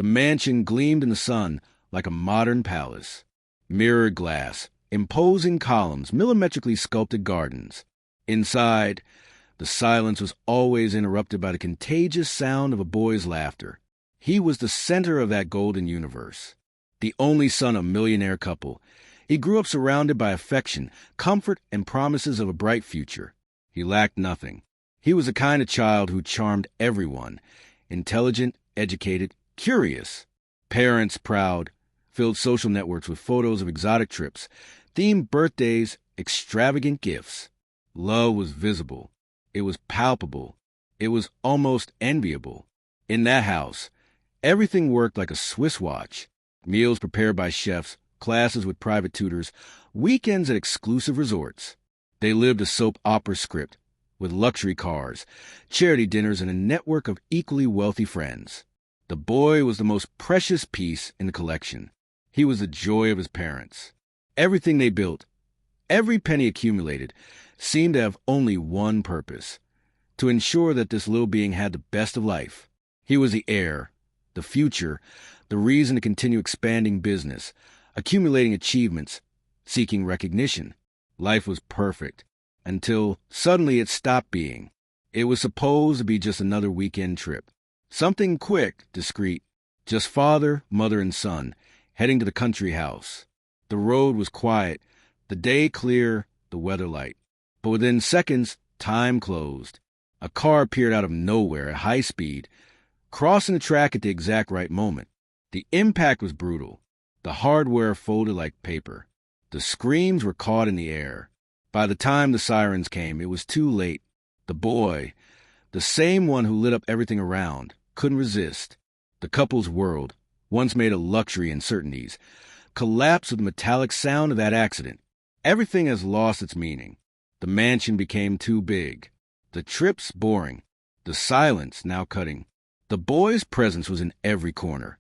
The mansion gleamed in the sun like a modern palace. Mirrored glass, imposing columns, millimetrically sculpted gardens. Inside, the silence was always interrupted by the contagious sound of a boy's laughter. He was the center of that golden universe. The only son of a millionaire couple, he grew up surrounded by affection, comfort, and promises of a bright future. He lacked nothing. He was the kind of child who charmed everyone. Intelligent, educated, curious. Parents proud, filled social networks with photos of exotic trips, themed birthdays, extravagant gifts. Love was visible. It was palpable. It was almost enviable. In that house, everything worked like a Swiss watch. Meals prepared by chefs, classes with private tutors, weekends at exclusive resorts. They lived a soap opera script, with luxury cars, charity dinners, and a network of equally wealthy friends. The boy was the most precious piece in the collection. He was the joy of his parents. Everything they built, every penny accumulated, seemed to have only one purpose: to ensure that this little being had the best of life. He was the heir, the future, the reason to continue expanding business, accumulating achievements, seeking recognition. Life was perfect, until suddenly it stopped being. It was supposed to be just another weekend trip. Something quick, discreet, just father, mother, and son, heading to the country house. The road was quiet, the day clear, the weather light. But within seconds, time closed. A car appeared out of nowhere at high speed, crossing the track at the exact right moment. The impact was brutal. The hardware folded like paper. The screams were caught in the air. By the time the sirens came, it was too late. The boy, the same one who lit up everything around, couldn't resist. The couple's world, once made of luxury and certainties, collapsed with the metallic sound of that accident. Everything has lost its meaning. The mansion became too big. The trips boring. The silence now cutting. The boy's presence was in every corner.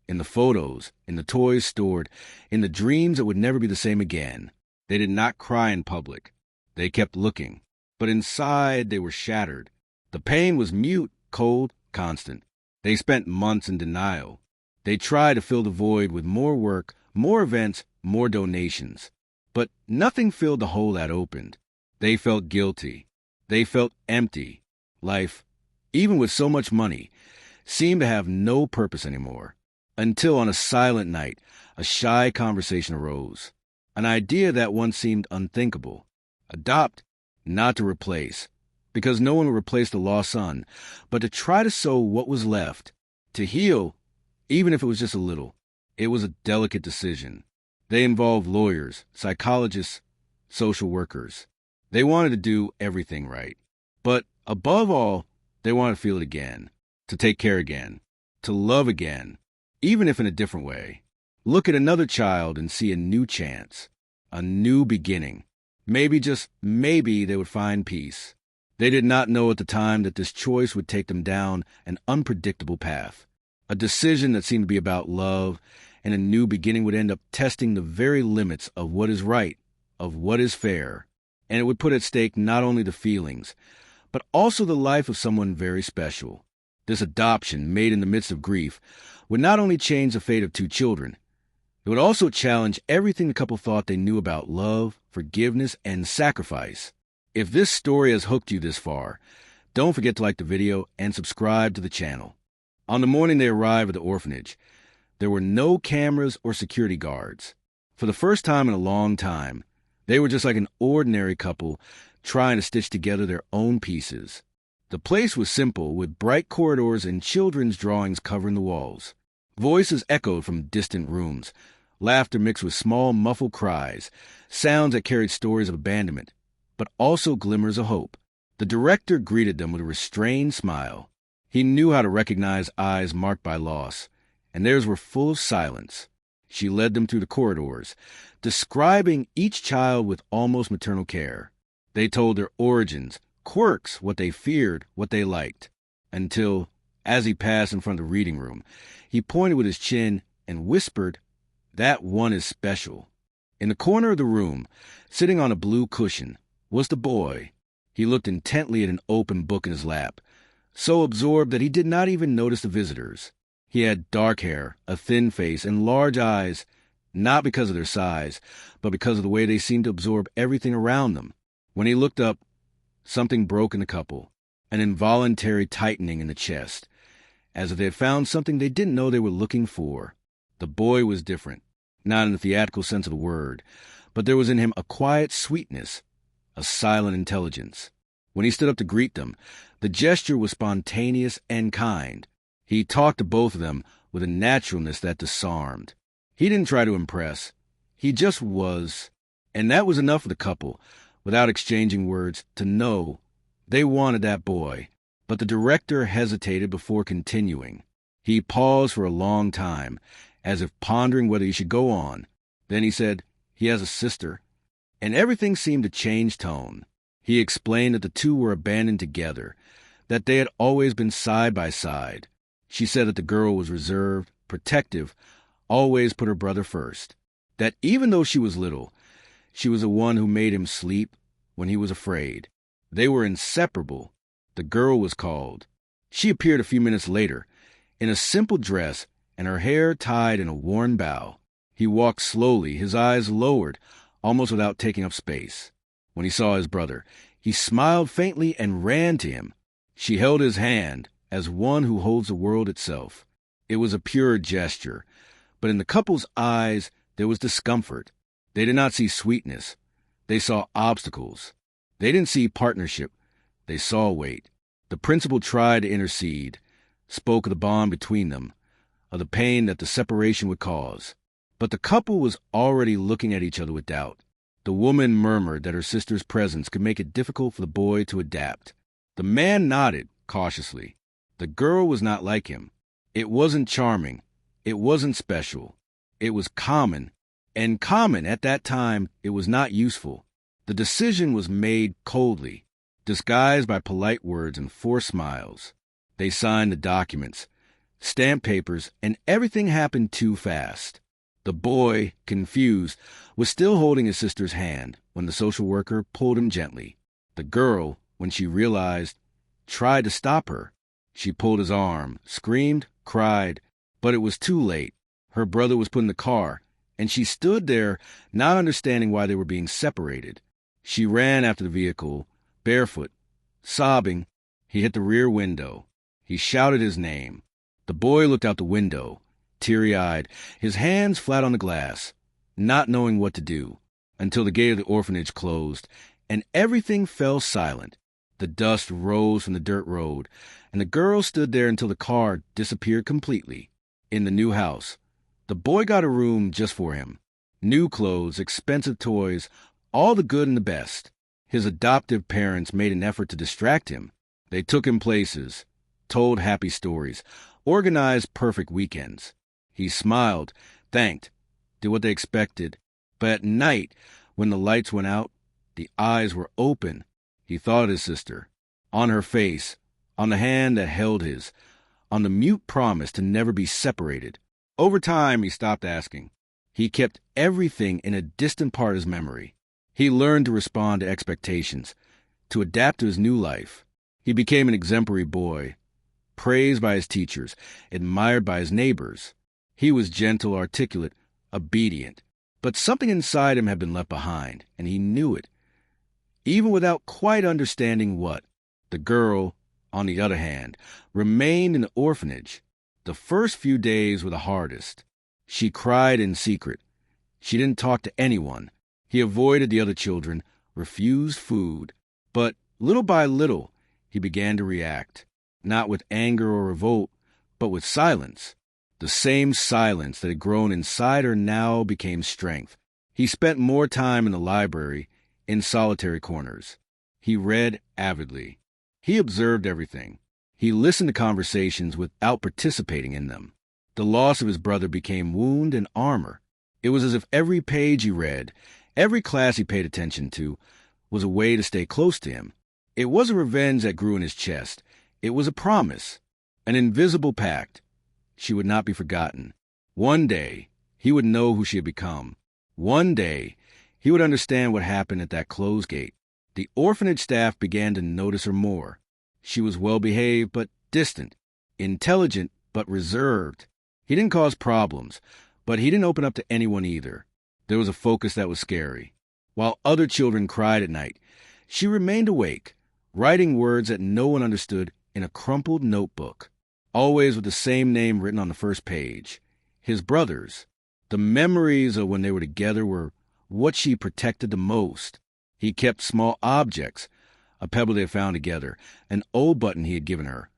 In the photos, in the toys stored, in the dreams that would never be the same again. They did not cry in public. They kept looking. But inside they were shattered. The pain was mute, cold, constant. They spent months in denial. They tried to fill the void with more work, more events, more donations. But nothing filled the hole that opened. They felt guilty. They felt empty. Life, even with so much money, seemed to have no purpose anymore. Until on a silent night, a shy conversation arose. An idea that once seemed unthinkable. Adopt, not to replace. Because no one would replace the lost son, but to try to sew what was left. To heal, even if it was just a little. It was a delicate decision. They involved lawyers, psychologists, social workers. They wanted to do everything right. But above all, they wanted to feel it again. To take care again. To love again. Even if in a different way. Look at another child and see a new chance. A new beginning. Maybe, just maybe, they would find peace. They did not know at the time that this choice would take them down an unpredictable path. A decision that seemed to be about love, and a new beginning would end up testing the very limits of what is right, of what is fair. And it would put at stake not only the feelings, but also the life of someone very special. This adoption, made in the midst of grief, would not only change the fate of two children, it would also challenge everything the couple thought they knew about love, forgiveness, and sacrifice. If this story has hooked you this far, don't forget to like the video and subscribe to the channel. On the morning they arrived at the orphanage, there were no cameras or security guards. For the first time in a long time, they were just like an ordinary couple trying to stitch together their own pieces. The place was simple, with bright corridors and children's drawings covering the walls. Voices echoed from distant rooms, laughter mixed with small, muffled cries, sounds that carried stories of abandonment, but also glimmers of hope. The director greeted them with a restrained smile. He knew how to recognize eyes marked by loss, and theirs were full of silence. She led them through the corridors, describing each child with almost maternal care. They told their origins, quirks, what they feared, what they liked, until, as he passed in front of the reading room, he pointed with his chin and whispered, "That one is special." In the corner of the room, sitting on a blue cushion, was the boy. He looked intently at an open book in his lap, so absorbed that he did not even notice the visitors. He had dark hair, a thin face, and large eyes, not because of their size, but because of the way they seemed to absorb everything around them. When he looked up, something broke in the couple, an involuntary tightening in the chest, as if they had found something they didn't know they were looking for. The boy was different, not in the theatrical sense of the word, but there was in him a quiet sweetness, a silent intelligence. When he stood up to greet them, the gesture was spontaneous and kind. He talked to both of them with a naturalness that disarmed. He didn't try to impress. He just was. And that was enough for the couple, without exchanging words, to know they wanted that boy. But the director hesitated before continuing. He paused for a long time, as if pondering whether he should go on. Then he said, "He has a sister." And everything seemed to change tone. He explained that the two were abandoned together, that they had always been side by side. She said that the girl was reserved, protective, always put her brother first. That even though she was little, she was the one who made him sleep when he was afraid. They were inseparable. The girl was called. She appeared a few minutes later, in a simple dress and her hair tied in a worn bow. He walked slowly, his eyes lowered, almost without taking up space. When he saw his brother, he smiled faintly and ran to him. She held his hand as one who holds the world itself. It was a pure gesture, but in the couple's eyes there was discomfort. They did not see sweetness. They saw obstacles. They didn't see partnership. They saw weight. The principal tried to intercede, spoke of the bond between them, of the pain that the separation would cause. But the couple was already looking at each other with doubt. The woman murmured that her sister's presence could make it difficult for the boy to adapt. The man nodded cautiously. The girl was not like him. It wasn't charming. It wasn't special. It was common. And common at that time, it was not useful. The decision was made coldly, disguised by polite words and forced smiles. They signed the documents, stamped papers, and everything happened too fast. The boy, confused, was still holding his sister's hand when the social worker pulled him gently. The girl, when she realized, tried to stop her. She pulled his arm, screamed, cried, but it was too late. Her brother was put in the car, and she stood there, not understanding why they were being separated. She ran after the vehicle, barefoot, sobbing. He hit the rear window. He shouted his name. The boy looked out the window, teary-eyed, his hands flat on the glass, not knowing what to do, until the gate of the orphanage closed, and everything fell silent. The dust rose from the dirt road, and the girl stood there until the car disappeared completely. In the new house, the boy got a room just for him. New clothes, expensive toys, all the good and the best. His adoptive parents made an effort to distract him. They took him places, told happy stories, organized perfect weekends. He smiled, thanked, did what they expected. But at night, when the lights went out, the eyes were open. He thought of his sister, on her face, on the hand that held his, on the mute promise to never be separated. Over time, he stopped asking. He kept everything in a distant part of his memory. He learned to respond to expectations, to adapt to his new life. He became an exemplary boy, praised by his teachers, admired by his neighbors. He was gentle, articulate, obedient. But something inside him had been left behind, and he knew it, even without quite understanding what. The girl, on the other hand, remained in the orphanage. The first few days were the hardest. She cried in secret. She didn't talk to anyone. He avoided the other children, refused food. But little by little, he began to react, not with anger or revolt, but with silence. The same silence that had grown inside her now became strength. He spent more time in the library, in solitary corners. He read avidly. He observed everything. He listened to conversations without participating in them. The loss of his brother became wound and armor. It was as if every page he read, every class he paid attention to, was a way to stay close to him. It was a revenge that grew in his chest. It was a promise, an invisible pact. She would not be forgotten. One day, he would know who she had become. One day, he would understand what happened at that closed gate. The orphanage staff began to notice her more. She was well-behaved but distant, intelligent but reserved. He didn't cause problems, but he didn't open up to anyone either. There was a focus that was scary. While other children cried at night, she remained awake, writing words that no one understood in a crumpled notebook, always with the same name written on the first page. His brothers. The memories of when they were together were what she protected the most. He kept small objects, a pebble they had found together, an old button he had given her.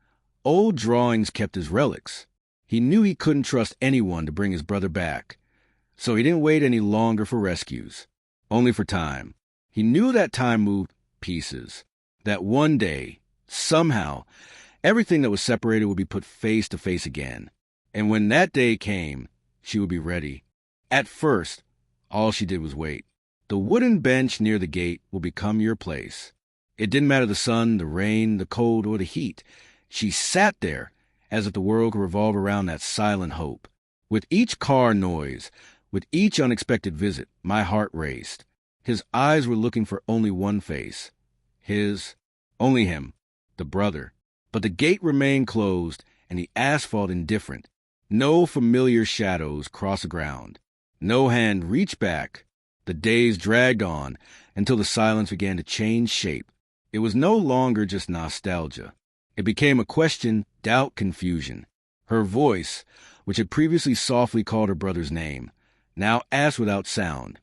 Old drawings kept as relics. He knew he couldn't trust anyone to bring his brother back, so he didn't wait any longer for rescues, only for time. He knew that time moved pieces, that one day, somehow, everything that was separated would be put face to face again. And when that day came, she would be ready. At first, all she did was wait. The wooden bench near the gate will become your place. It didn't matter the sun, the rain, the cold, or the heat. She sat there as if the world could revolve around that silent hope. With each car noise, with each unexpected visit, my heart raced. His eyes were looking for only one face. Only him, the brother. But the gate remained closed and the asphalt indifferent. No familiar shadows crossed the ground. No hand reached back. The days dragged on until the silence began to change shape. It was no longer just nostalgia. It became a question, doubt, confusion. Her voice, which had previously softly called her brother's name, now asked without sound,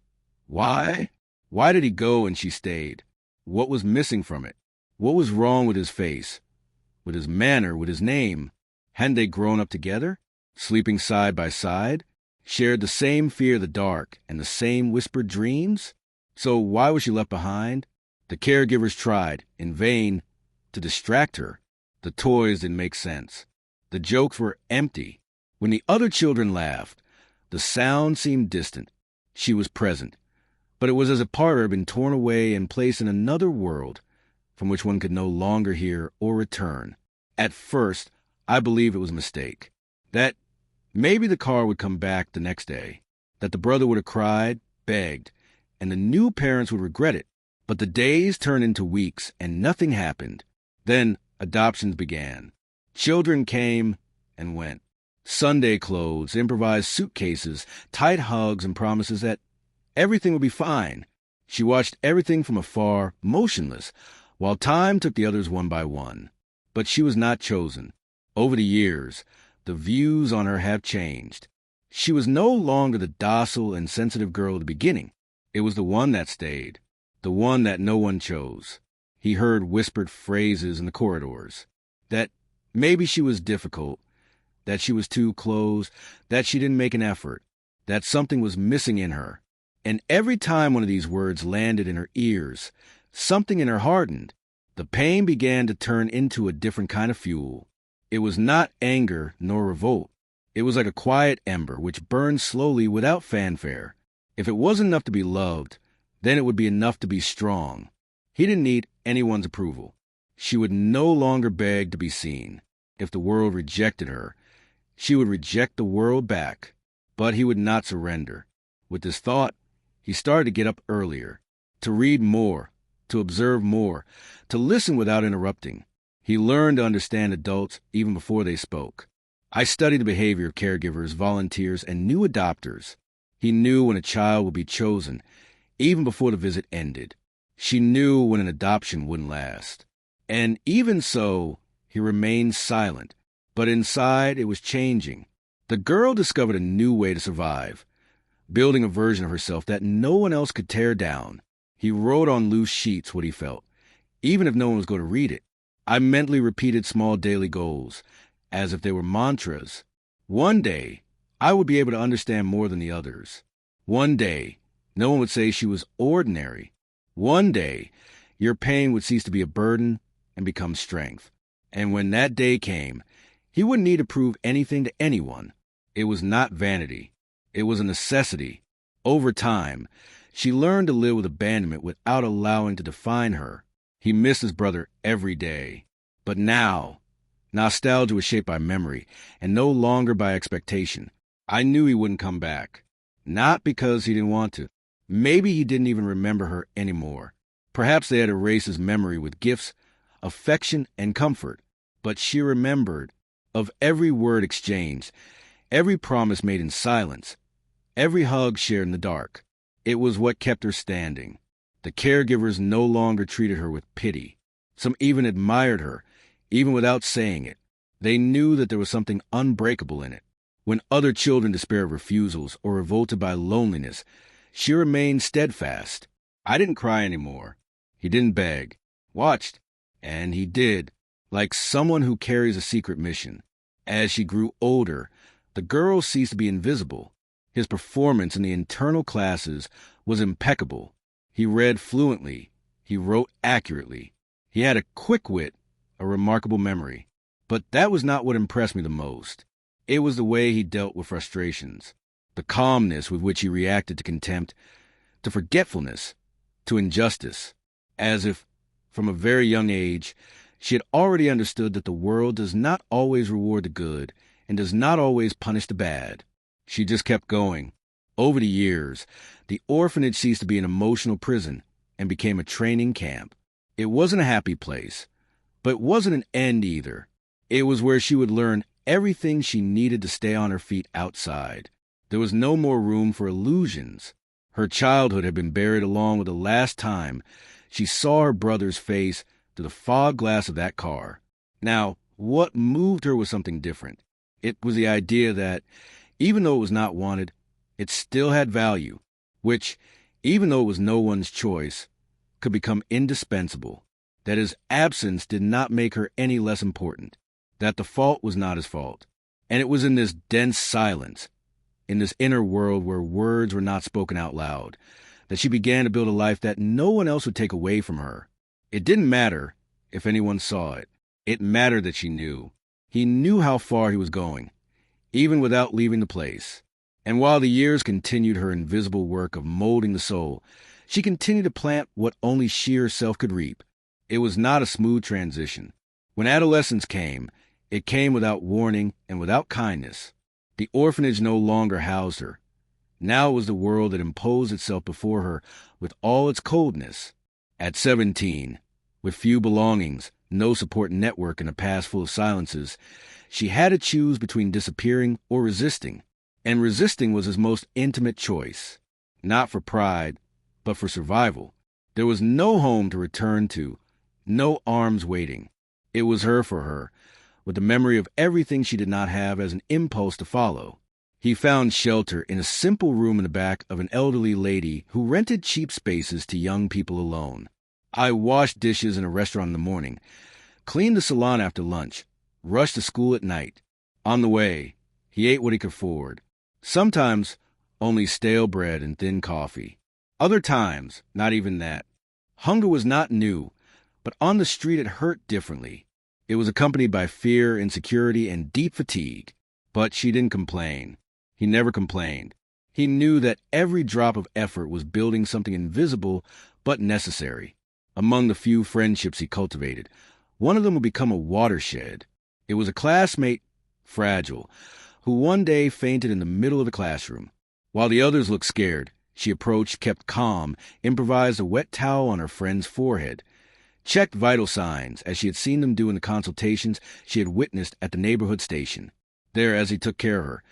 "Why? Why did he go and she stayed? What was missing from it? What was wrong with his face? With his manner? With his name? Hadn't they grown up together? Sleeping side by side? Shared the same fear of the dark and the same whispered dreams? So why was she left behind? The caregivers tried, in vain, to distract her. The toys didn't make sense. The jokes were empty. When the other children laughed, the sound seemed distant. She was present, but it was as if part of her had been torn away and placed in another world from which one could no longer hear or return. At first, I believed it was a mistake. That maybe the car would come back the next day, that the brother would have cried, begged, and the new parents would regret it. But the days turned into weeks and nothing happened. Then adoptions began. Children came and went. Sunday clothes, improvised suitcases, tight hugs, and promises that everything would be fine. She watched everything from afar, motionless, while time took the others one by one. But she was not chosen. Over the years, the views on her have changed. She was no longer the docile and sensitive girl at the beginning. It was the one that stayed, the one that no one chose. He heard whispered phrases in the corridors, that maybe she was difficult, that she was too close, that she didn't make an effort, that something was missing in her. And every time one of these words landed in her ears, something in her hardened. The pain began to turn into a different kind of fuel. It was not anger nor revolt. It was like a quiet ember which burned slowly without fanfare. If it wasn't enough to be loved, then it would be enough to be strong. He didn't need anyone's approval. She would no longer beg to be seen. If the world rejected her, she would reject the world back. But he would not surrender. With this thought, he started to get up earlier, to read more, to observe more, to listen without interrupting. He learned to understand adults even before they spoke. I studied the behavior of caregivers, volunteers, and new adopters. He knew when a child would be chosen, even before the visit ended. She knew when an adoption wouldn't last. And even so, he remained silent. But inside, it was changing. The girl discovered a new way to survive, building a version of herself that no one else could tear down. He wrote on loose sheets what he felt, even if no one was going to read it. I mentally repeated small daily goals, as if they were mantras. One day, I would be able to understand more than the others. One day, no one would say she was ordinary. One day, your pain would cease to be a burden and become strength. And when that day came, he wouldn't need to prove anything to anyone. It was not vanity. It was a necessity. Over time, she learned to live with abandonment without allowing to define her. He missed his brother every day. But now, nostalgia was shaped by memory and no longer by expectation. I knew he wouldn't come back. Not because he didn't want to. Maybe he didn't even remember her anymore. Perhaps they had erased his memory with gifts, affection, and comfort. But she remembered, of every word exchanged, every promise made in silence, every hug shared in the dark. It was what kept her standing. The caregivers no longer treated her with pity. Some even admired her, even without saying it. They knew that there was something unbreakable in it. When other children despaired of refusals or revolted by loneliness, she remained steadfast. I didn't cry anymore. He didn't beg. Watched. And he did, like someone who carries a secret mission. As she grew older, the girl ceased to be invisible. His performance in the internal classes was impeccable. He read fluently. He wrote accurately. He had a quick wit, a remarkable memory. But that was not what impressed me the most. It was the way he dealt with frustrations, the calmness with which he reacted to contempt, to forgetfulness, to injustice, as if, from a very young age, she had already understood that the world does not always reward the good and does not always punish the bad. She just kept going. Over the years, the orphanage ceased to be an emotional prison and became a training camp. It wasn't a happy place, but it wasn't an end either. It was where she would learn everything she needed to stay on her feet outside. There was no more room for illusions. Her childhood had been buried along with the last time she saw her brother's face through the fog glass of that car. Now, what moved her was something different. It was the idea that, even though it was not wanted, it still had value, which, even though it was no one's choice, could become indispensable, that his absence did not make her any less important, that the fault was not his fault. And it was in this dense silence, in this inner world where words were not spoken out loud, that she began to build a life that no one else would take away from her. It didn't matter if anyone saw it. It mattered that she knew. He knew how far he was going, even without leaving the place. And while the years continued her invisible work of molding the soul, she continued to plant what only she herself could reap. It was not a smooth transition. When adolescence came, it came without warning and without kindness. The orphanage no longer housed her. Now it was the world that imposed itself before her with all its coldness. At 17, with few belongings, no support network, and a past full of silences, she had to choose between disappearing or resisting. And resisting was his most intimate choice. Not for pride, but for survival. There was no home to return to, no arms waiting. It was her for her, with the memory of everything she did not have as an impulse to follow. He found shelter in a simple room in the back of an elderly lady who rented cheap spaces to young people alone. I washed dishes in a restaurant in the morning, cleaned the salon after lunch, rushed to school at night. On the way, he ate what he could afford. Sometimes only stale bread and thin coffee. Other times, not even that. Hunger was not new, but on the street it hurt differently. It was accompanied by fear, insecurity, and deep fatigue. But she didn't complain. He never complained. He knew that every drop of effort was building something invisible but necessary. Among the few friendships he cultivated, one of them would become a watershed. It was a classmate, fragile, who one day fainted in the middle of the classroom. While the others looked scared, she approached, kept calm, improvised a wet towel on her friend's forehead, checked vital signs as she had seen them do in the consultations she had witnessed at the neighborhood station. There, as he took care of her,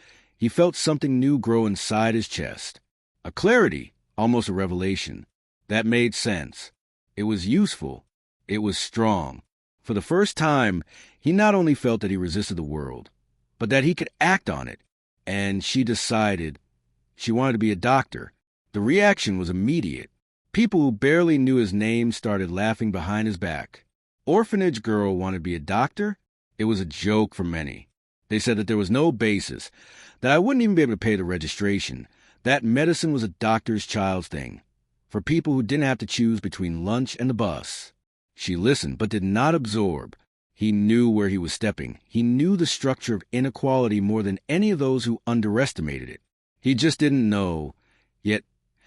he felt something new grow inside his chest. A clarity, almost a revelation. That made sense. It was useful. It was strong. For the first time, he not only felt that he resisted the world, but that he could act on it. And she decided she wanted to be a doctor. The reaction was immediate. People who barely knew his name started laughing behind his back. Orphanage girl wanted to be a doctor? It was a joke for many. They said that there was no basis, that I wouldn't even be able to pay the registration, that medicine was a doctor's child's thing, for people who didn't have to choose between lunch and the bus. She listened, but did not absorb. He knew where he was stepping. He knew the structure of inequality more than any of those who underestimated it. He just didn't know, yet,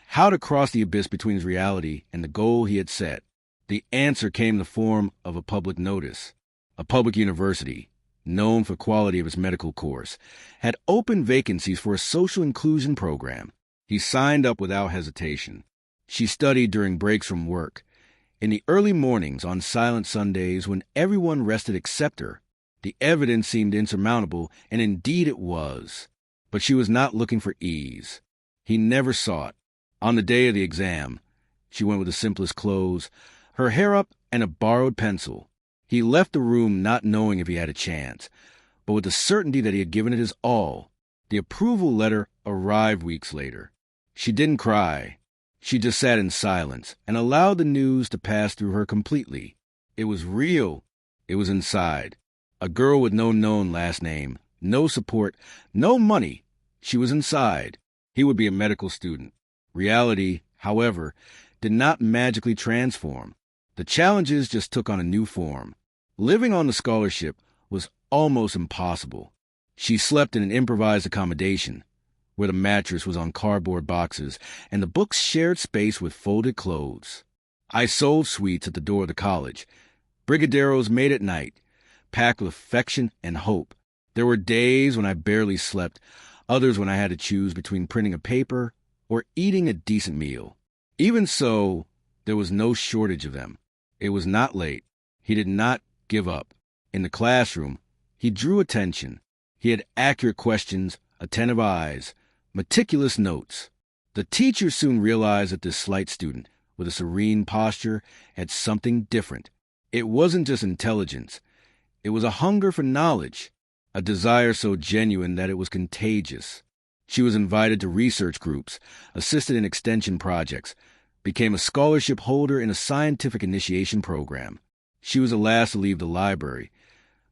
how to cross the abyss between his reality and the goal he had set. The answer came in the form of a public notice. A public university, known for quality of its medical course, had open vacancies for a social inclusion program. He signed up without hesitation. She studied during breaks from work, in the early mornings on silent Sundays when everyone rested except her. The evidence seemed insurmountable, and indeed it was. But she was not looking for ease. He never saw it. On the day of the exam, she went with the simplest clothes, her hair up and a borrowed pencil. He left the room not knowing if he had a chance, but with the certainty that he had given it his all. The approval letter arrived weeks later. She didn't cry. She just sat in silence and allowed the news to pass through her completely. It was real. It was inside. A girl with no known last name, no support, no money. She was inside. He would be a medical student. Reality, however, did not magically transform. The challenges just took on a new form. Living on the scholarship was almost impossible. She slept in an improvised accommodation, where the mattress was on cardboard boxes and the books shared space with folded clothes. I sold sweets at the door of the college. Brigadeiros made at night, packed with affection and hope. There were days when I barely slept, others when I had to choose between printing a paper or eating a decent meal. Even so, there was no shortage of them. It was not late. He did not give up. In the classroom, he drew attention. He had accurate questions, attentive eyes, meticulous notes. The teacher soon realized that this slight student, with a serene posture, had something different. It wasn't just intelligence. It was a hunger for knowledge, a desire so genuine that it was contagious. She was invited to research groups, assisted in extension projects, became a scholarship holder in a scientific initiation program. She was the last to leave the library,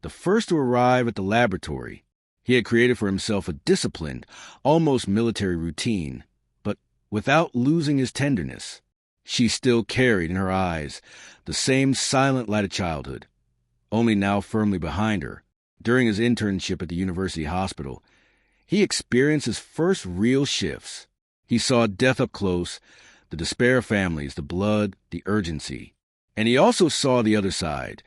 the first to arrive at the laboratory. He had created for himself a disciplined, almost military routine, but without losing his tenderness. She still carried in her eyes the same silent light of childhood, only now firmly behind her. During his internship at the university hospital, he experienced his first real shifts. He saw death up close, the despair of families, the blood, the urgency. And he also saw the other side,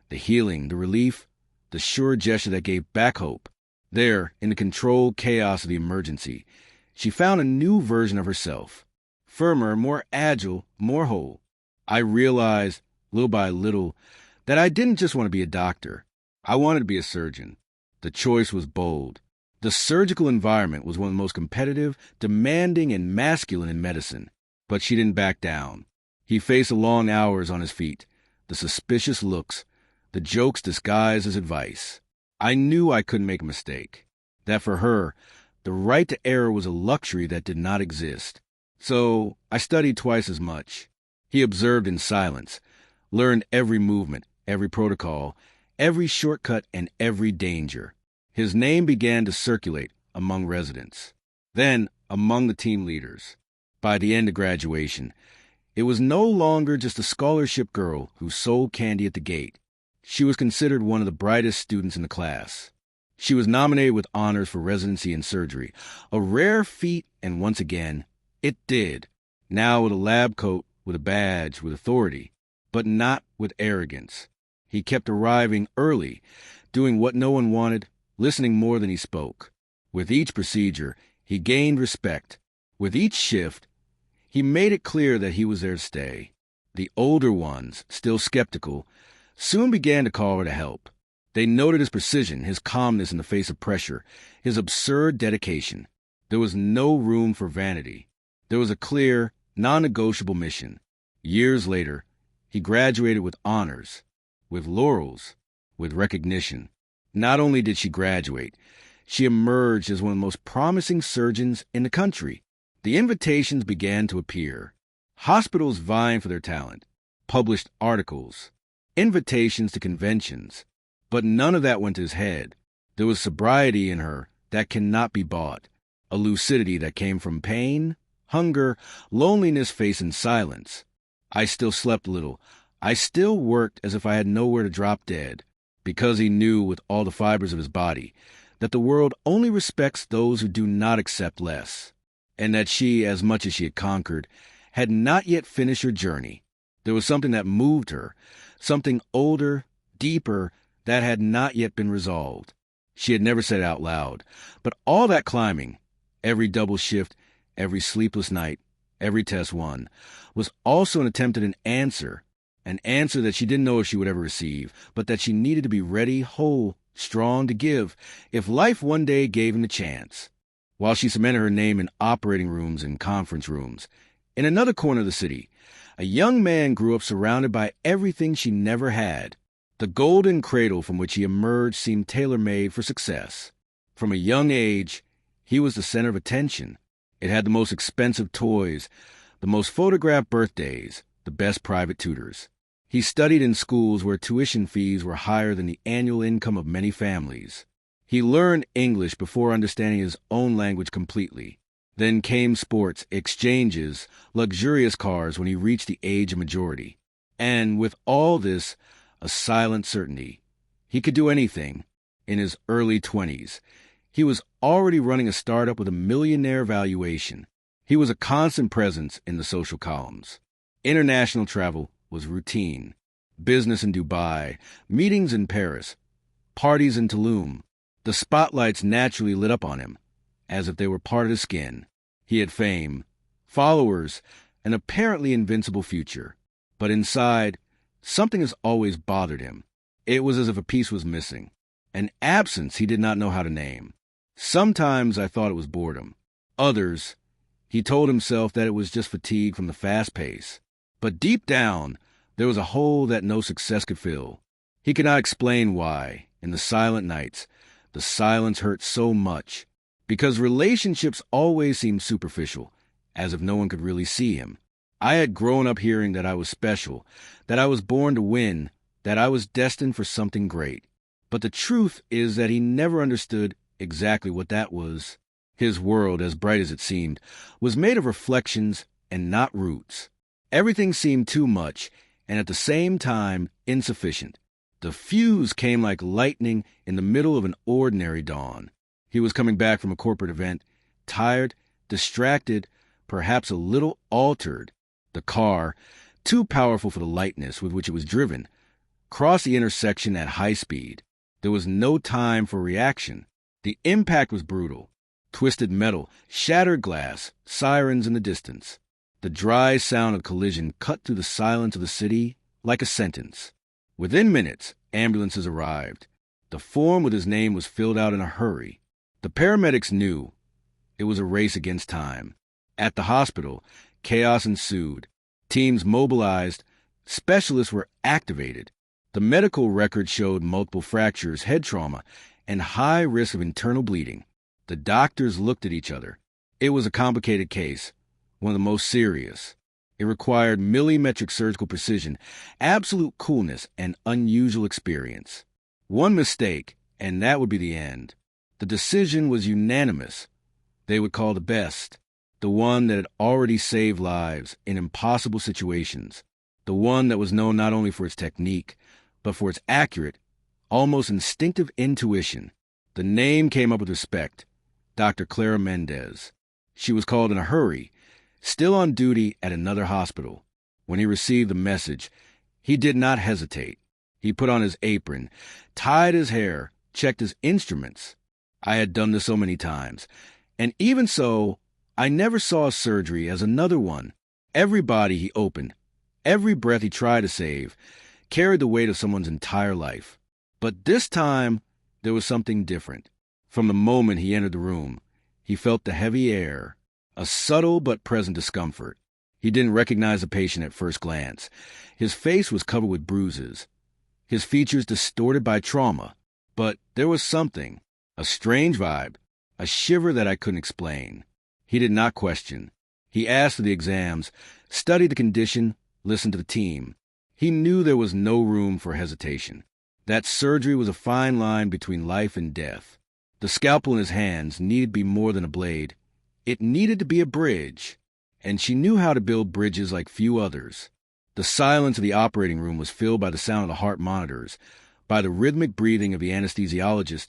the healing, the relief, the sure gesture that gave back hope. There, in the controlled chaos of the emergency, she found a new version of herself, firmer, more agile, more whole. I realized, little by little, that I didn't just want to be a doctor. I wanted to be a surgeon. The choice was bold. The surgical environment was one of the most competitive, demanding, and masculine in medicine. But she didn't back down. He faced the long hours on his feet, the suspicious looks, the jokes disguised as advice. I knew I couldn't make a mistake, that for her, the right to error was a luxury that did not exist. So I studied twice as much. He observed in silence, learned every movement, every protocol, every shortcut, and every danger. His name began to circulate among residents, then among the team leaders. By the end of graduation, it was no longer just a scholarship girl who sold candy at the gate. She was considered one of the brightest students in the class. She was nominated with honors for residency in surgery, a rare feat, and once again, it did. Now with a lab coat, with a badge, with authority, but not with arrogance. He kept arriving early, doing what no one wanted, listening more than he spoke. With each procedure, he gained respect. With each shift, he made it clear that he was there to stay. The older ones, still skeptical, soon began to call her to help. They noted his precision, his calmness in the face of pressure, his absurd dedication. There was no room for vanity. There was a clear, non-negotiable mission. Years later, he graduated with honors, with laurels, with recognition. Not only did she graduate, she emerged as one of the most promising surgeons in the country. The invitations began to appear. Hospitals vying for their talent, published articles, invitations to conventions. But none of that went to his head. There was sobriety in her that cannot be bought, a lucidity that came from pain, hunger, loneliness faced in silence. I still slept little. I still worked as if I had nowhere to drop dead, because he knew with all the fibers of his body that the world only respects those who do not accept less, and that she, as much as she had conquered, had not yet finished her journey. There was something that moved her, something older, deeper, that had not yet been resolved. She had never said it out loud, but all that climbing, every double shift, every sleepless night, every test won, was also an attempt at an answer that she didn't know if she would ever receive, but that she needed to be ready, whole, strong to give if life one day gave him the chance. While she cemented her name in operating rooms and conference rooms, in another corner of the city, a young man grew up surrounded by everything she never had. The golden cradle from which he emerged seemed tailor-made for success. From a young age, he was the center of attention. It had the most expensive toys, the most photographed birthdays, the best private tutors. He studied in schools where tuition fees were higher than the annual income of many families. He learned English before understanding his own language completely. Then came sports, exchanges, luxurious cars when he reached the age of majority. And with all this, a silent certainty. He could do anything. In his early 20s, he was already running a startup with a millionaire valuation. He was a constant presence in the social columns. International travel was routine. Business in Dubai, meetings in Paris, parties in Tulum. The spotlights naturally lit up on him, as if they were part of his skin. He had fame, followers, an apparently invincible future. But inside, something has always bothered him. It was as if a piece was missing, an absence he did not know how to name. Sometimes I thought it was boredom. Others, he told himself that it was just fatigue from the fast pace. But deep down, there was a hole that no success could fill. He could not explain why, in the silent nights, the silence hurt so much. Because relationships always seemed superficial, as if no one could really see him. I had grown up hearing that I was special, that I was born to win, that I was destined for something great. But the truth is that he never understood exactly what that was. His world, as bright as it seemed, was made of reflections and not roots. Everything seemed too much, and at the same time, insufficient. The fuse came like lightning in the middle of an ordinary dawn. He was coming back from a corporate event, tired, distracted, perhaps a little altered. The car, too powerful for the lightness with which it was driven, crossed the intersection at high speed. There was no time for reaction. The impact was brutal. Twisted metal, shattered glass, sirens in the distance. The dry sound of collision cut through the silence of the city like a sentence. Within minutes, ambulances arrived. The form with his name was filled out in a hurry. The paramedics knew it was a race against time. At the hospital, chaos ensued. Teams mobilized. Specialists were activated. The medical record showed multiple fractures, head trauma, and high risk of internal bleeding. The doctors looked at each other. It was a complicated case, one of the most serious. It required millimetric surgical precision, absolute coolness, and unusual experience. One mistake, and that would be the end. The decision was unanimous. They would call the best, the one that had already saved lives in impossible situations, the one that was known not only for its technique, but for its accurate, almost instinctive intuition. The name came up with respect, Dr. Clara Mendez. She was called in a hurry, still on duty at another hospital. When he received the message, he did not hesitate. He put on his apron, tied his hair, checked his instruments. I had done this so many times, and even so, I never saw a surgery as another one. Every body he opened, every breath he tried to save, carried the weight of someone's entire life. But this time, there was something different. From the moment he entered the room, he felt the heavy air, a subtle but present discomfort. He didn't recognize the patient at first glance. His face was covered with bruises, his features distorted by trauma. But there was something, a strange vibe, a shiver that I couldn't explain. He did not question. He asked for the exams, studied the condition, listened to the team. He knew there was no room for hesitation. That surgery was a fine line between life and death. The scalpel in his hands needed to be more than a blade. It needed to be a bridge, and she knew how to build bridges like few others. The silence of the operating room was filled by the sound of the heart monitors, by the rhythmic breathing of the anesthesiologist,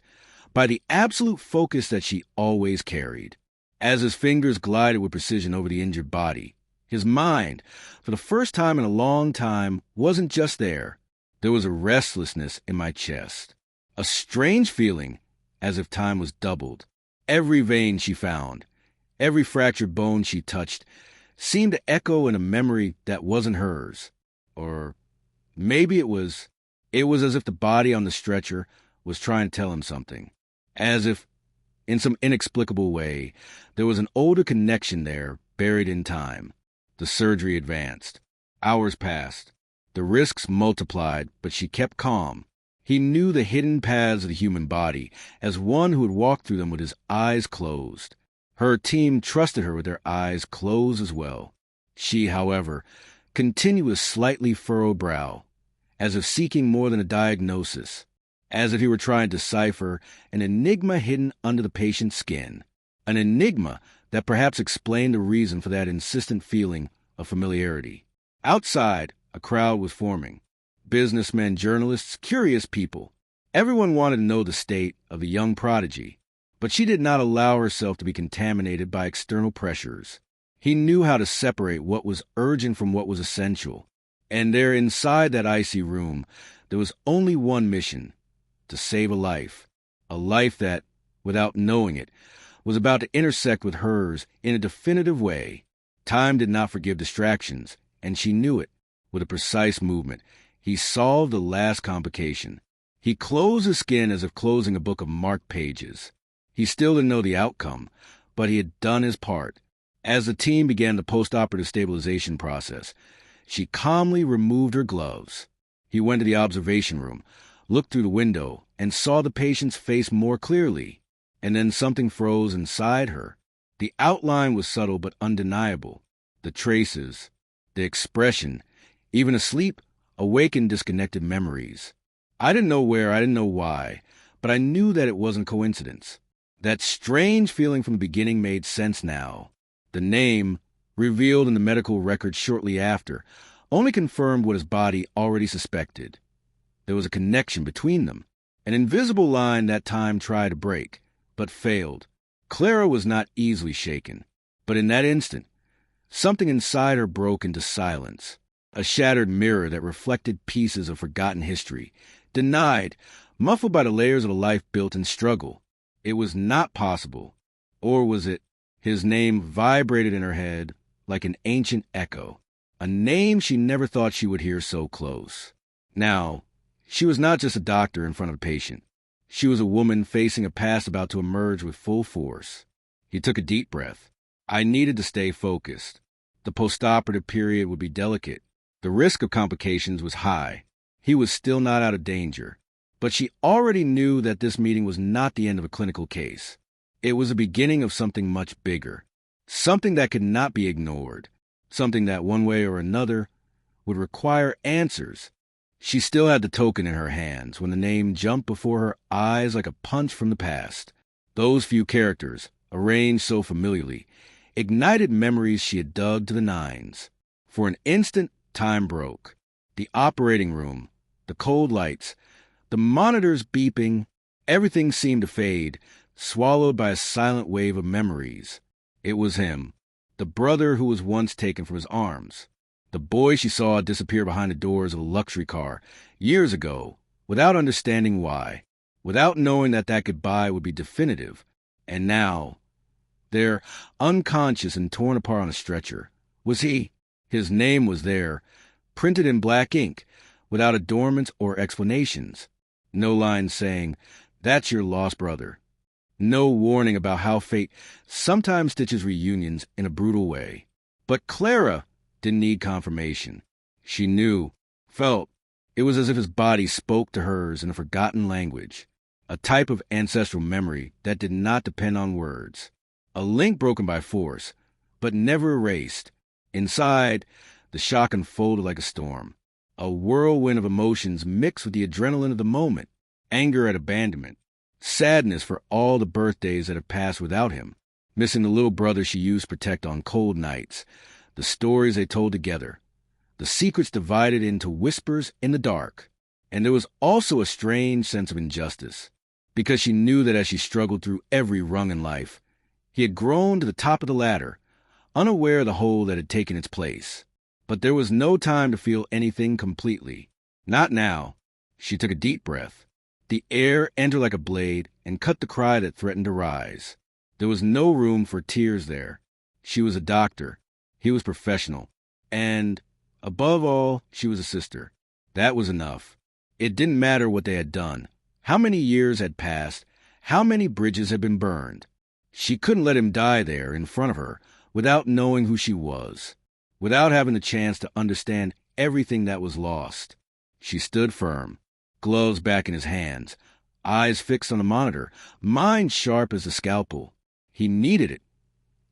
by the absolute focus that she always carried. As his fingers glided with precision over the injured body, his mind, for the first time in a long time, wasn't just there. There was a restlessness in my chest, a strange feeling as if time was doubled. Every vein she found, every fractured bone she touched, seemed to echo in a memory that wasn't hers. Or maybe it was as if the body on the stretcher was trying to tell him something. As if, in some inexplicable way, there was an older connection there, buried in time. The surgery advanced. Hours passed. The risks multiplied, but she kept calm. He knew the hidden paths of the human body as one who had walked through them with his eyes closed. Her team trusted her with their eyes closed as well. She, however, continued with slightly furrowed brow, as if seeking more than a diagnosis, as if he were trying to decipher an enigma hidden under the patient's skin, an enigma that perhaps explained the reason for that insistent feeling of familiarity. Outside, a crowd was forming. Businessmen, journalists, curious people. Everyone wanted to know the state of the young prodigy, but she did not allow herself to be contaminated by external pressures. He knew how to separate what was urgent from what was essential. And there, inside that icy room, there was only one mission: to save a life that, without knowing it, was about to intersect with hers in a definitive way. Time did not forgive distractions, and she knew it. With a precise movement, he solved the last complication. He closed the skin as if closing a book of marked pages. He still didn't know the outcome, but he had done his part. As the team began the post-operative stabilization process, she calmly removed her gloves. He went to the observation room, looked through the window, and saw the patient's face more clearly. And then something froze inside her. The outline was subtle but undeniable. The traces, the expression, even asleep, awakened disconnected memories. I didn't know where, I didn't know why, but I knew that it wasn't coincidence. That strange feeling from the beginning made sense now. The name, revealed in the medical record shortly after, only confirmed what his body already suspected. There was a connection between them, an invisible line that time tried to break, but failed. Clara was not easily shaken, but in that instant, something inside her broke into silence. A shattered mirror that reflected pieces of forgotten history, denied, muffled by the layers of a life built in struggle. It was not possible. Or was it? His name vibrated in her head like an ancient echo, a name she never thought she would hear so close. Now, she was not just a doctor in front of a patient. She was a woman facing a past about to emerge with full force. He took a deep breath. I needed to stay focused. The postoperative period would be delicate. The risk of complications was high. He was still not out of danger. But she already knew that this meeting was not the end of a clinical case. It was the beginning of something much bigger. Something that could not be ignored. Something that, one way or another, would require answers. She still had the token in her hands when the name jumped before her eyes like a punch from the past. Those few characters, arranged so familiarly, ignited memories she had dug to the nines. For an instant, time broke. The operating room, the cold lights, the monitors beeping, everything seemed to fade, swallowed by a silent wave of memories. It was him, the brother who was once taken from his arms. The boy she saw disappear behind the doors of a luxury car years ago, without understanding why, without knowing that that goodbye would be definitive. And now, there, unconscious and torn apart on a stretcher, was he. His name was there, printed in black ink, without adornments or explanations. No line saying, "That's your lost brother." No warning about how fate sometimes stitches reunions in a brutal way. But Clara didn't need confirmation. She knew, felt. It was as if his body spoke to hers in a forgotten language, a type of ancestral memory that did not depend on words. A link broken by force, but never erased. Inside, the shock unfolded like a storm. A whirlwind of emotions mixed with the adrenaline of the moment, anger at abandonment, sadness for all the birthdays that had passed without him, missing the little brother she used to protect on cold nights, the stories they told together, the secrets divided into whispers in the dark. And there was also a strange sense of injustice, because she knew that as she struggled through every rung in life, he had grown to the top of the ladder, unaware of the hole that had taken its place. But there was no time to feel anything completely. Not now. She took a deep breath. The air entered like a blade and cut the cry that threatened to rise. There was no room for tears there. She was a doctor. He was professional. And, above all, she was a sister. That was enough. It didn't matter what they had done, How many years had passed? How many bridges had been burned? She couldn't let him die there in front of her without knowing who she was, without having the chance to understand everything that was lost. She stood firm, gloves back in his hands, eyes fixed on the monitor, mind sharp as a scalpel. He needed it,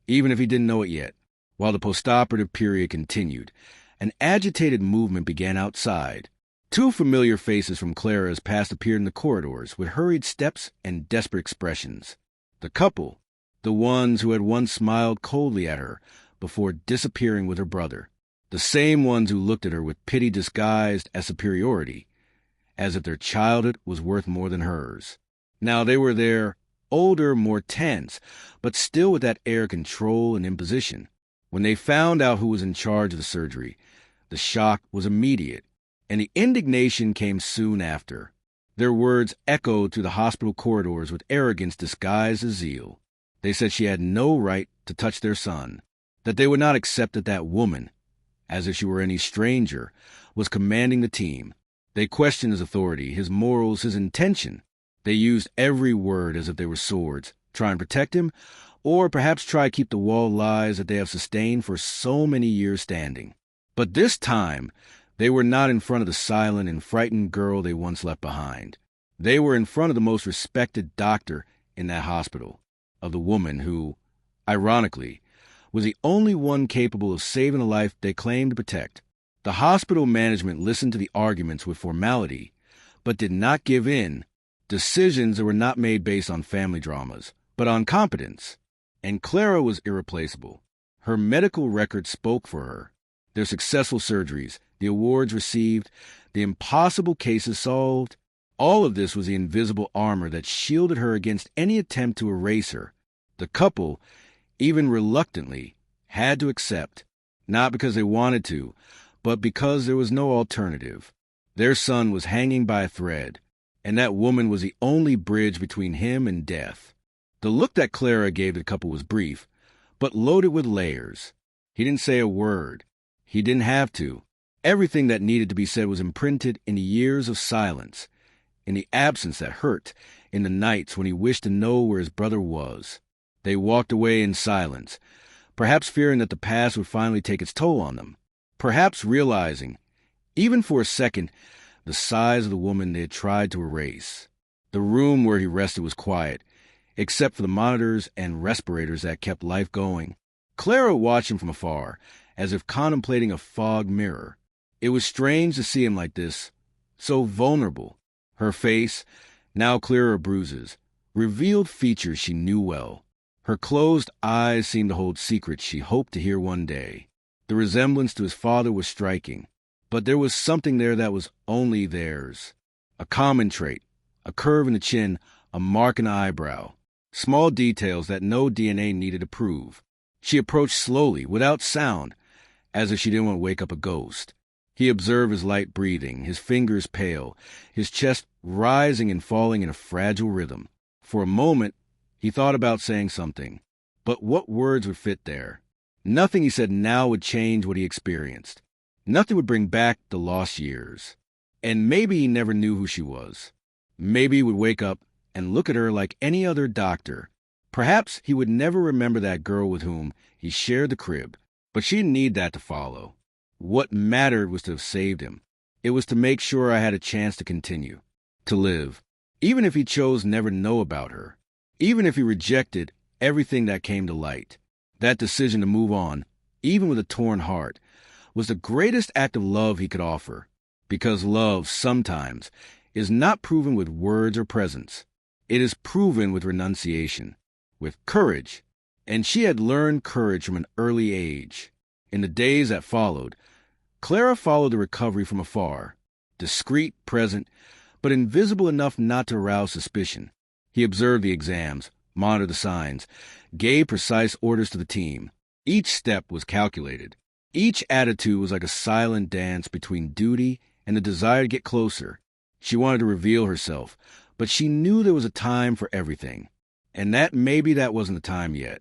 even if he didn't know it yet. While the postoperative period continued, an agitated movement began outside. Two familiar faces from Clara's past appeared in the corridors with hurried steps and desperate expressions. The couple, the ones who had once smiled coldly at her before disappearing with her brother. The same ones who looked at her with pity disguised as superiority, as if their childhood was worth more than hers. Now they were there, older, more tense, but still with that air of control and imposition. When they found out who was in charge of the surgery, the shock was immediate, and the indignation came soon after. Their words echoed through the hospital corridors with arrogance disguised as zeal. They said she had no right to touch their son, that they would not accept that woman, as if she were any stranger, was commanding the team. They questioned his authority, his morals, his intention. They used every word as if they were swords, try and protect him, or perhaps try to keep the wall lies that they have sustained for so many years standing. But this time, they were not in front of the silent and frightened girl they once left behind. They were in front of the most respected doctor in that hospital, of the woman who, ironically, was the only one capable of saving the life they claimed to protect. The hospital management listened to the arguments with formality, but did not give in. Decisions that were not made based on family dramas, but on competence. And Clara was irreplaceable. Her medical record spoke for her. Their successful surgeries, the awards received, the impossible cases solved, all of this was the invisible armor that shielded her against any attempt to erase her. The couple, even reluctantly, had to accept, not because they wanted to, but because there was no alternative. Their son was hanging by a thread, and that woman was the only bridge between him and death. The look that Clara gave the couple was brief, but loaded with layers. He didn't say a word. He didn't have to. Everything that needed to be said was imprinted in the years of silence, in the absence that hurt, in the nights when he wished to know where his brother was. They walked away in silence, perhaps fearing that the past would finally take its toll on them, perhaps realizing, even for a second, the size of the woman they had tried to erase. The room where he rested was quiet, except for the monitors and respirators that kept life going. Clara watched him from afar, as if contemplating a fog mirror. It was strange to see him like this, so vulnerable. Her face, now clearer of bruises, revealed features she knew well. Her closed eyes seemed to hold secrets she hoped to hear one day. The resemblance to his father was striking, but there was something there that was only theirs. A common trait, a curve in the chin, a mark in the eyebrow. Small details that no DNA needed to prove. She approached slowly, without sound, as if she didn't want to wake up a ghost. He observed his light breathing, his fingers pale, his chest rising and falling in a fragile rhythm. For a moment, he thought about saying something, but what words would fit there? Nothing he said now would change what he experienced. Nothing would bring back the lost years. And maybe he never knew who she was. Maybe he would wake up and look at her like any other doctor. Perhaps he would never remember that girl with whom he shared the crib, but she didn't need that to follow. What mattered was to have saved him. It was to make sure I had a chance to continue, to live, even if he chose never to know about her, even if he rejected everything that came to light. That decision to move on, even with a torn heart, was the greatest act of love he could offer, because love sometimes is not proven with words or presence. It is proven with renunciation, with courage, and she had learned courage from an early age. In the days that followed, Clara followed the recovery from afar, discreet, present, but invisible enough not to arouse suspicion. He observed the exams, monitored the signs, gave precise orders to the team. Each step was calculated. Each attitude was like a silent dance between duty and the desire to get closer. She wanted to reveal herself, but she knew there was a time for everything, and that maybe that wasn't the time yet.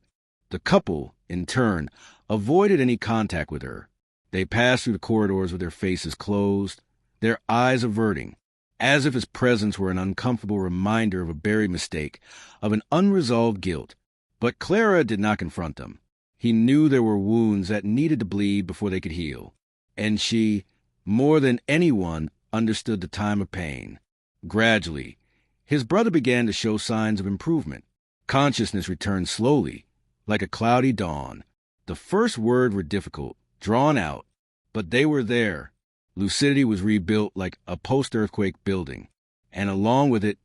The couple, in turn, avoided any contact with her. They passed through the corridors with their faces closed, their eyes averting. as if his presence were an uncomfortable reminder of a buried mistake, of an unresolved guilt. But Clara did not confront them. He knew there were wounds that needed to bleed before they could heal, and she, more than anyone, understood the time of pain. Gradually, his brother began to show signs of improvement. Consciousness returned slowly, like a cloudy dawn. The first words were difficult, drawn out, but they were there. Lucidity was rebuilt like a post-earthquake building, and along with it,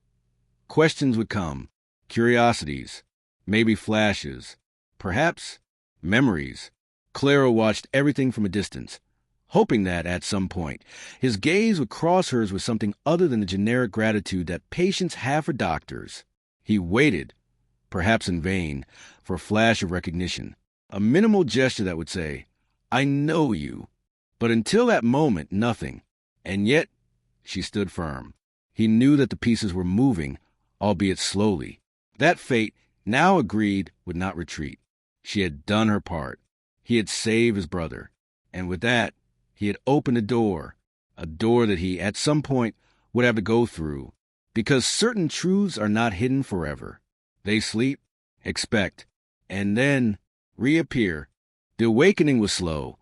questions would come, curiosities, maybe flashes, perhaps memories. Clara watched everything from a distance, hoping that, at some point, his gaze would cross hers with something other than the generic gratitude that patients have for doctors. He waited, perhaps in vain, for a flash of recognition, a minimal gesture that would say, "I know you." But until that moment, nothing. And yet, she stood firm. He knew that the pieces were moving, albeit slowly. That fate, now agreed, would not retreat. She had done her part. He had saved his brother. And with that, he had opened a door that he, at some point, would have to go through. Because certain truths are not hidden forever. They sleep, expect, and then reappear. The awakening was slow,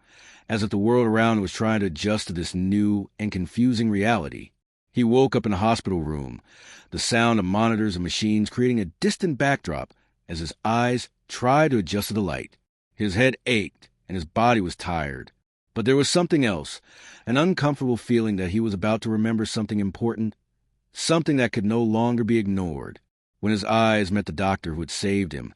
as if the world around was trying to adjust to this new and confusing reality. He woke up in a hospital room, the sound of monitors and machines creating a distant backdrop as his eyes tried to adjust to the light. His head ached and his body was tired. But there was something else, an uncomfortable feeling that he was about to remember something important, something that could no longer be ignored. When his eyes met the doctor who had saved him,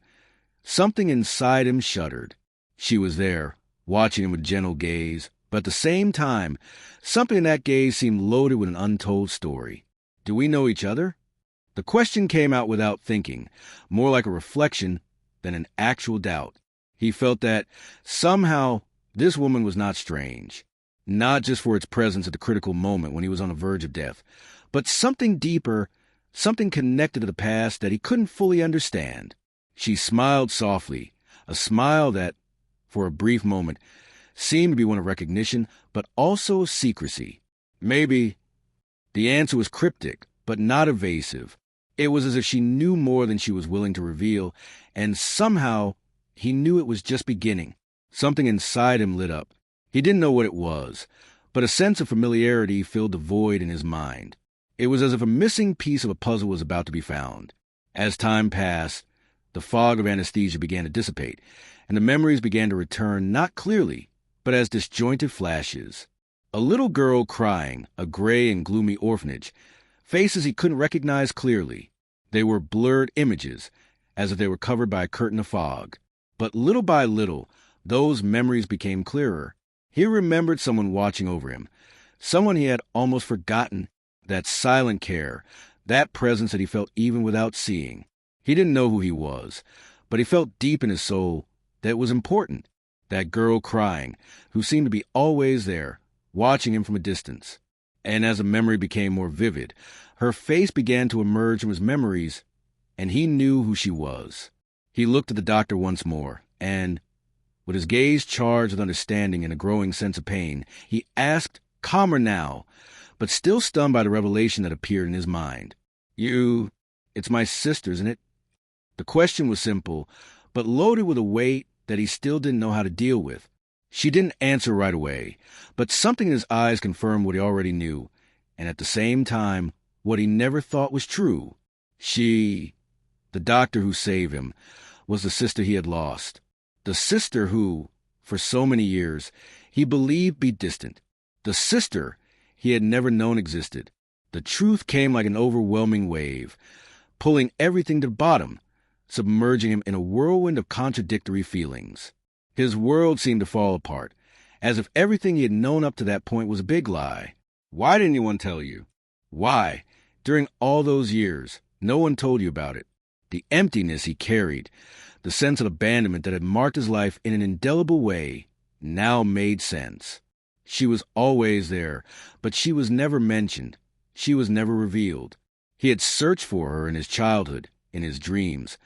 something inside him shuddered. She was there, watching him with gentle gaze, but at the same time, something in that gaze seemed loaded with an untold story. Do we know each other? The question came out without thinking, more like a reflection than an actual doubt. He felt that, somehow, this woman was not strange, not just for its presence at the critical moment when he was on the verge of death, but something deeper, something connected to the past that he couldn't fully understand. She smiled softly, a smile that, for a brief moment, seemed to be one of recognition, but also of secrecy. Maybe the answer was cryptic, but not evasive. It was as if she knew more than she was willing to reveal, and somehow he knew it was just beginning. Something inside him lit up. He didn't know what it was, but a sense of familiarity filled the void in his mind. It was as if a missing piece of a puzzle was about to be found. As time passed, the fog of anesthesia began to dissipate, and the memories began to return not clearly, but as disjointed flashes. A little girl crying, a gray and gloomy orphanage, faces he couldn't recognize clearly. They were blurred images, as if they were covered by a curtain of fog. But little by little, those memories became clearer. He remembered someone watching over him, someone he had almost forgotten, that silent care, that presence that he felt even without seeing. He didn't know who he was, but he felt deep in his soul that it was important. That girl crying, who seemed to be always there, watching him from a distance. And as the memory became more vivid, her face began to emerge from his memories, and he knew who she was. He looked at the doctor once more, and, with his gaze charged with understanding and a growing sense of pain, he asked, calmer now, but still stunned by the revelation that appeared in his mind. It's my sister, isn't it? The question was simple, but loaded with a weight that he still didn't know how to deal with. She didn't answer right away, but something in his eyes confirmed what he already knew, and at the same time, what he never thought was true. The doctor who saved him, was the sister he had lost. The sister who, for so many years, he believed be distant. The sister he had never known existed. The truth came like an overwhelming wave, pulling everything to the bottom, submerging him in a whirlwind of contradictory feelings. His world seemed to fall apart, as if everything he had known up to that point was a big lie. Why didn't anyone tell you? Why, during all those years, no one told you about it? The emptiness he carried, the sense of abandonment that had marked his life in an indelible way, now made sense. She was always there, but she was never mentioned. She was never revealed. He had searched for her in his childhood, in his dreams,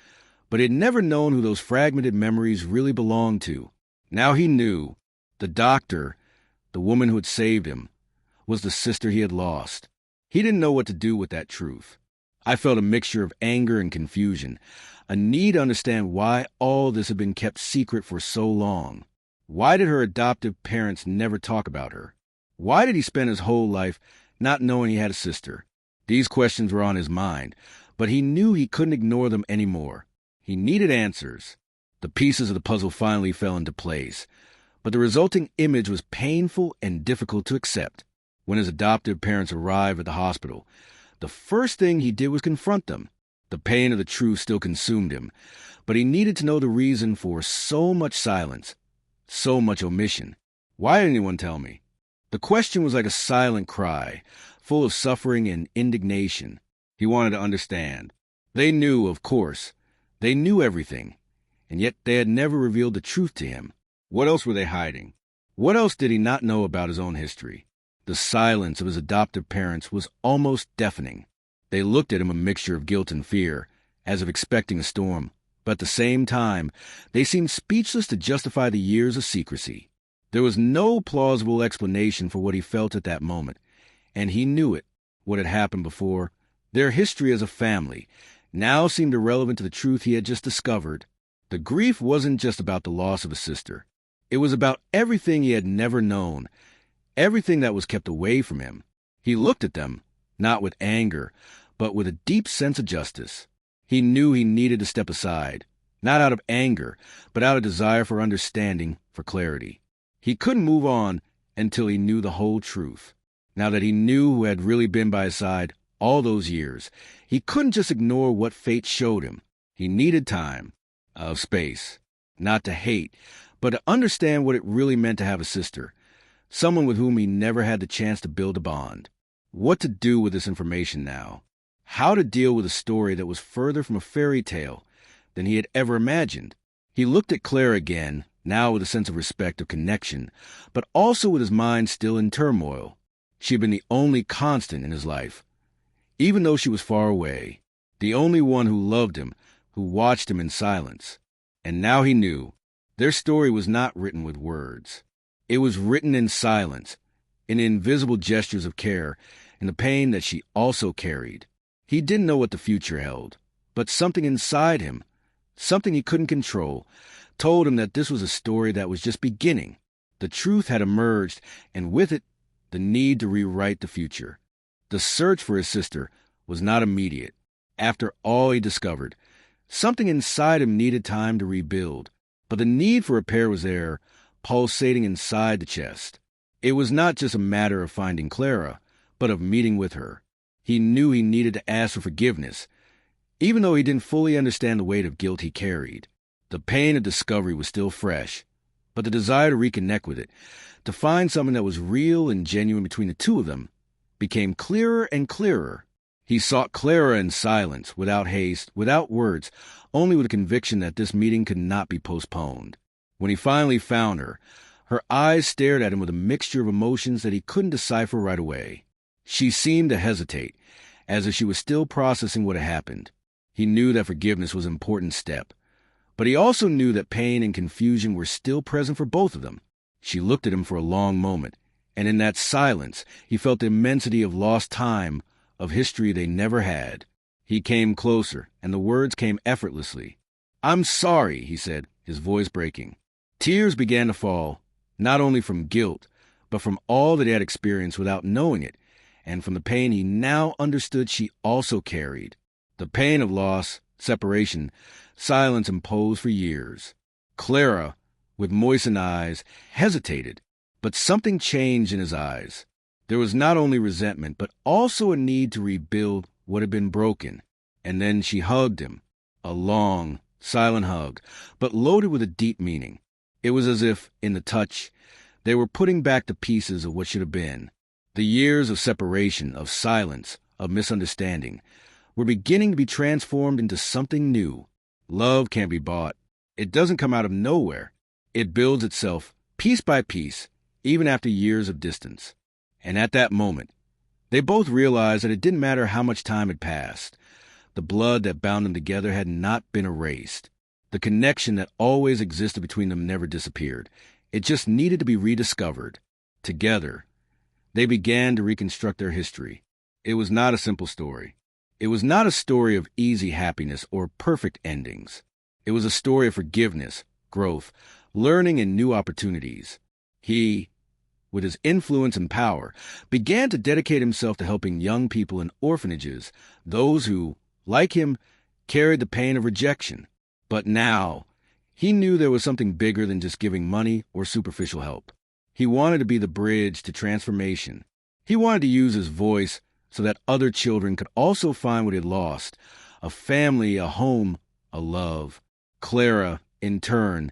but he had never known who those fragmented memories really belonged to. Now he knew. The doctor, the woman who had saved him, was the sister he had lost. He didn't know what to do with that truth. I felt a mixture of anger and confusion, a need to understand why all this had been kept secret for so long. Why did her adoptive parents never talk about her? Why did he spend his whole life not knowing he had a sister? These questions were on his mind, but he knew he couldn't ignore them anymore. He needed answers. The pieces of the puzzle finally fell into place, but the resulting image was painful and difficult to accept. When his adoptive parents arrived at the hospital, the first thing he did was confront them. The pain of the truth still consumed him, but he needed to know the reason for so much silence, so much omission. Why didn't anyone tell me? The question was like a silent cry, full of suffering and indignation. He wanted to understand. They knew, of course. They knew everything, and yet they had never revealed the truth to him. What else were they hiding? What else did he not know about his own history? The silence of his adoptive parents was almost deafening. They looked at him a mixture of guilt and fear, as if expecting a storm, but at the same time, they seemed speechless to justify the years of secrecy. There was no plausible explanation for what he felt at that moment, and he knew it, what had happened before. Their history as a family now seemed irrelevant to the truth he had just discovered. The grief wasn't just about the loss of a sister. It was about everything he had never known, everything that was kept away from him. He looked at them, not with anger, but with a deep sense of justice. He knew he needed to step aside, not out of anger, but out of desire for understanding, for clarity. He couldn't move on until he knew the whole truth. Now that he knew who had really been by his side all those years, he couldn't just ignore what fate showed him. He needed time, space, not to hate, but to understand what it really meant to have a sister, someone with whom he never had the chance to build a bond. What to do with this information now? How to deal with a story that was further from a fairy tale than he had ever imagined? He looked at Claire again, now with a sense of respect, of connection, but also with his mind still in turmoil. She had been the only constant in his life, even though she was far away, the only one who loved him, who watched him in silence. And now he knew their story was not written with words. It was written in silence, in invisible gestures of care, in the pain that she also carried. He didn't know what the future held, but something inside him, something he couldn't control, told him that this was a story that was just beginning. The truth had emerged, and with it, the need to rewrite the future. The search for his sister was not immediate. After all he discovered, something inside him needed time to rebuild, but the need for repair was there, pulsating inside the chest. It was not just a matter of finding Clara, but of meeting with her. He knew he needed to ask for forgiveness, even though he didn't fully understand the weight of guilt he carried. The pain of discovery was still fresh, but the desire to reconnect with it, to find something that was real and genuine between the two of them, became clearer and clearer. He sought Clara in silence, without haste, without words, only with a conviction that this meeting could not be postponed. When he finally found her, her eyes stared at him with a mixture of emotions that he couldn't decipher right away. She seemed to hesitate, as if she was still processing what had happened. He knew that forgiveness was an important step, but he also knew that pain and confusion were still present for both of them. She looked at him for a long moment, and in that silence he felt the immensity of lost time, of history they never had. He came closer, and the words came effortlessly. "I'm sorry," he said, his voice breaking. Tears began to fall, not only from guilt, but from all that he had experienced without knowing it, and from the pain he now understood she also carried. The pain of loss, separation, silence imposed for years. Clara, with moistened eyes, hesitated, but something changed in his eyes. There was not only resentment, but also a need to rebuild what had been broken. And then she hugged him, a long, silent hug, but loaded with a deep meaning. It was as if, in the touch, they were putting back the pieces of what should have been. The years of separation, of silence, of misunderstanding, were beginning to be transformed into something new. Love can't be bought. It doesn't come out of nowhere. It builds itself, piece by piece, even after years of distance. And at that moment, they both realized that it didn't matter how much time had passed. The blood that bound them together had not been erased. The connection that always existed between them never disappeared. It just needed to be rediscovered. Together, they began to reconstruct their history. It was not a simple story. It was not a story of easy happiness or perfect endings. It was a story of forgiveness, growth, learning, and new opportunities. He, with his influence and power, began to dedicate himself to helping young people in orphanages, those who, like him, carried the pain of rejection. But now, he knew there was something bigger than just giving money or superficial help. He wanted to be the bridge to transformation. He wanted to use his voice so that other children could also find what he had lost: a family, a home, a love. Clara, in turn,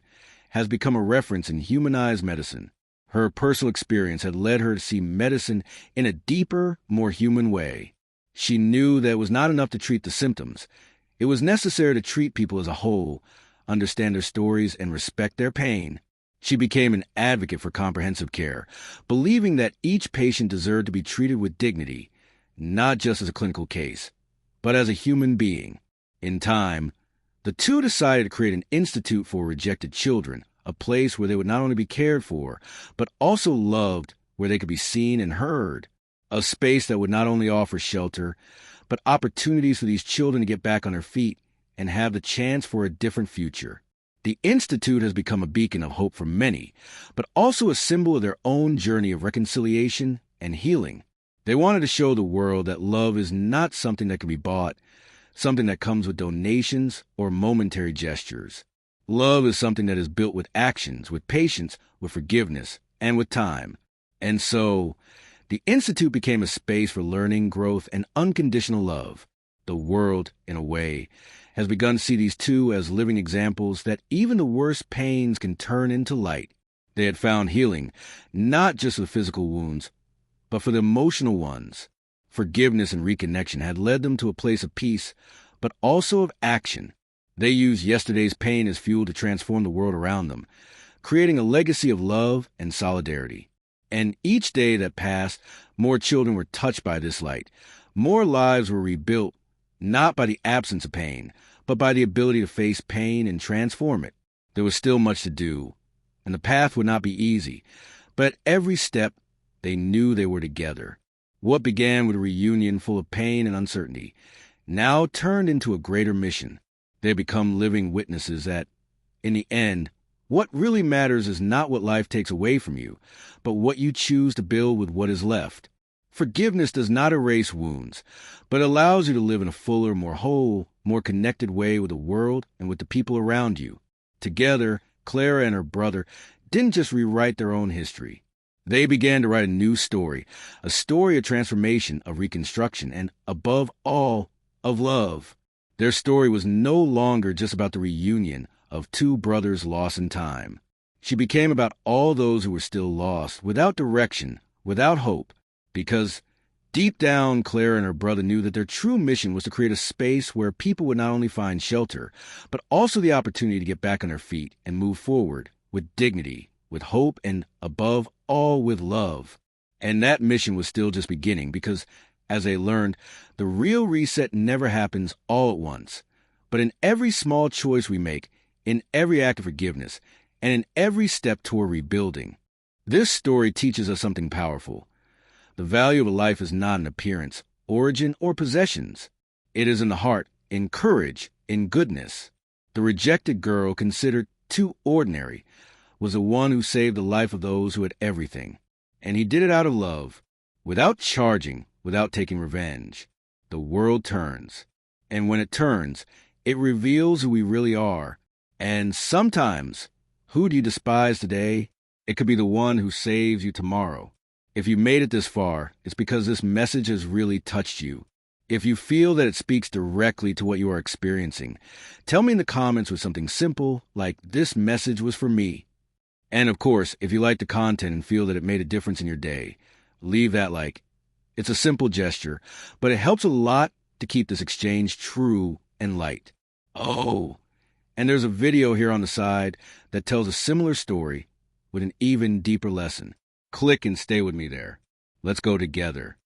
has become a reference in humanized medicine. Her personal experience had led her to see medicine in a deeper, more human way. She knew that it was not enough to treat the symptoms. It was necessary to treat people as a whole, understand their stories, and respect their pain. She became an advocate for comprehensive care, believing that each patient deserved to be treated with dignity, not just as a clinical case, but as a human being. In time, the two decided to create an institute for rejected children, a place where they would not only be cared for, but also loved, where they could be seen and heard. A space that would not only offer shelter, but opportunities for these children to get back on their feet and have the chance for a different future. The Institute has become a beacon of hope for many, but also a symbol of their own journey of reconciliation and healing. They wanted to show the world that love is not something that can be bought, something that comes with donations or momentary gestures. Love is something that is built with actions, with patience, with forgiveness, and with time. And so, the Institute became a space for learning, growth, and unconditional love. The world, in a way, has begun to see these two as living examples that even the worst pains can turn into light. They had found healing, not just for the physical wounds, but for the emotional ones. Forgiveness and reconnection had led them to a place of peace, but also of action. They used yesterday's pain as fuel to transform the world around them, creating a legacy of love and solidarity. And each day that passed, more children were touched by this light. More lives were rebuilt, not by the absence of pain, but by the ability to face pain and transform it. There was still much to do, and the path would not be easy, but at every step, they knew they were together. What began with a reunion full of pain and uncertainty now turned into a greater mission. They had become living witnesses that, in the end, what really matters is not what life takes away from you, but what you choose to build with what is left. Forgiveness does not erase wounds, but allows you to live in a fuller, more whole, more connected way with the world and with the people around you. Together, Clara and her brother didn't just rewrite their own history. They began to write a new story, a story of transformation, of reconstruction, and, above all, of love. Their story was no longer just about the reunion of two brothers lost in time. She became about all those who were still lost, without direction, without hope, because deep down, Clara and her brother knew that their true mission was to create a space where people would not only find shelter, but also the opportunity to get back on their feet and move forward with dignity, with hope, and above all, with love. And that mission was still just beginning because, as they learned, the real reset never happens all at once. But in every small choice we make, in every act of forgiveness, and in every step toward rebuilding. This story teaches us something powerful. The value of a life is not in appearance, origin, or possessions. It is in the heart, in courage, in goodness. The rejected girl, considered too ordinary, was the one who saved the life of those who had everything. And he did it out of love, without charging, without taking revenge. The world turns. And when it turns, it reveals who we really are. And sometimes, who do you despise today? It could be the one who saves you tomorrow. If you made it this far, it's because this message has really touched you. If you feel that it speaks directly to what you are experiencing, tell me in the comments with something simple like, "This message was for me." And of course, if you like the content and feel that it made a difference in your day, leave that like. It's a simple gesture, but it helps a lot to keep this exchange true and light. Oh, and there's a video here on the side that tells a similar story with an even deeper lesson. Click and stay with me there. Let's go together.